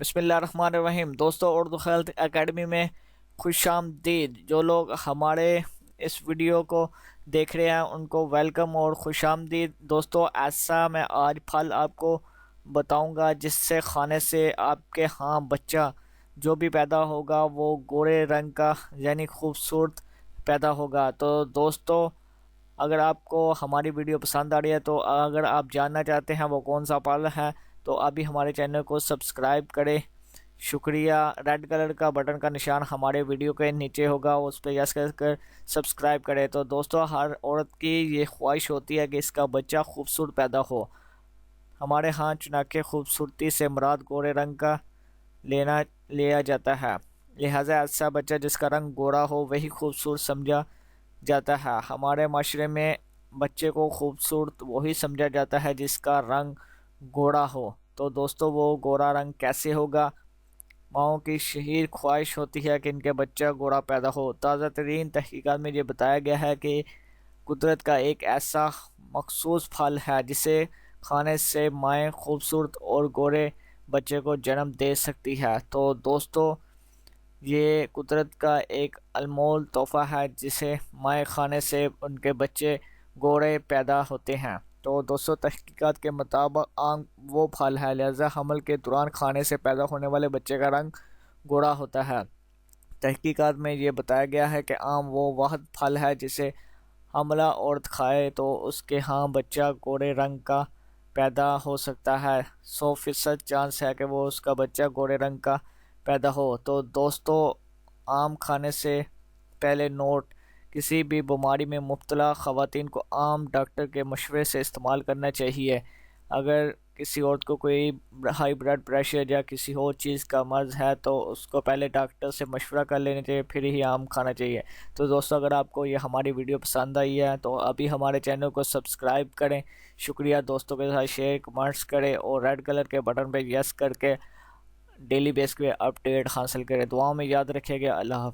بسم اللہ الرحمن الرحیم۔ دوستو، اردو ہیلتھ اکیڈمی میں خوش آمدید۔ جو لوگ ہمارے اس ویڈیو کو دیکھ رہے ہیں ان کو ویلکم اور خوش آمدید۔ دوستو، ایسا میں آج پھل آپ کو بتاؤں گا جس سے کھانے سے آپ کے بچہ جو بھی پیدا ہوگا وہ گورے رنگ کا یعنی خوبصورت پیدا ہوگا۔ تو دوستو، اگر آپ کو ہماری ویڈیو پسند آ رہی ہے تو اگر آپ جاننا چاہتے ہیں وہ کون سا پھل ہے تو ابھی ہمارے چینل کو سبسکرائب کریں۔ شکریہ۔ ریڈ کلر کا بٹن کا نشان ہمارے ویڈیو کے نیچے ہوگا، اس پہ یس کر سبسکرائب کریں۔ تو دوستو، ہر عورت کی یہ خواہش ہوتی ہے کہ اس کا بچہ خوبصورت پیدا ہو۔ ہمارے چنانچہ خوبصورتی سے مراد گورے رنگ کا لیا جاتا ہے، لہٰذا ایسا بچہ جس کا رنگ گورا ہو وہی خوبصورت سمجھا جاتا ہے۔ ہمارے معاشرے میں بچے کو خوبصورت وہی سمجھا جاتا ہے جس کا رنگ گورا ہو۔ تو دوستو، وہ گورا رنگ کیسے ہوگا؟ ماؤں کی شدید خواہش ہوتی ہے کہ ان کے بچہ گورا پیدا ہو۔ تازہ ترین تحقیقات میں یہ بتایا گیا ہے کہ قدرت کا ایک ایسا مخصوص پھل ہے جسے کھانے سے مائیں خوبصورت اور گورے بچے کو جنم دے سکتی ہے۔ تو دوستو، یہ قدرت کا ایک انمول تحفہ ہے جسے مائیں کھانے سے ان کے بچے گورے پیدا ہوتے ہیں۔ تو دوستو، تحقیقات کے مطابق آم وہ پھل ہے، لہذا حمل کے دوران کھانے سے پیدا ہونے والے بچے کا رنگ گورا ہوتا ہے۔ تحقیقات میں یہ بتایا گیا ہے کہ آم وہ واحد پھل ہے جسے حاملہ عورت کھائے تو اس کے بچہ گورے رنگ کا پیدا ہو سکتا ہے۔ 100% چانس ہے کہ وہ اس کا بچہ گورے رنگ کا پیدا ہو۔ تو دوستو، آم کھانے سے پہلے نوٹ: کسی بھی بیماری میں مبتلا خواتین کو آم ڈاکٹر کے مشورے سے استعمال کرنا چاہیے۔ اگر کسی عورت کو کوئی ہائی بلڈ پریشر یا کسی اور چیز کا مرض ہے تو اس کو پہلے ڈاکٹر سے مشورہ کر لینا چاہیے، پھر ہی آم کھانا چاہیے۔ تو دوستو، اگر آپ کو یہ ہماری ویڈیو پسند آئی ہے تو ابھی ہمارے چینل کو سبسکرائب کریں۔ شکریہ۔ دوستوں کے ساتھ شیئر کمنٹس کریں اور ریڈ کلر کے بٹن پہ یس کر کے ڈیلی بیس پہ اپڈیٹ حاصل کریں۔ دعاؤں میں یاد رکھیں گے۔ اللہ حافظ۔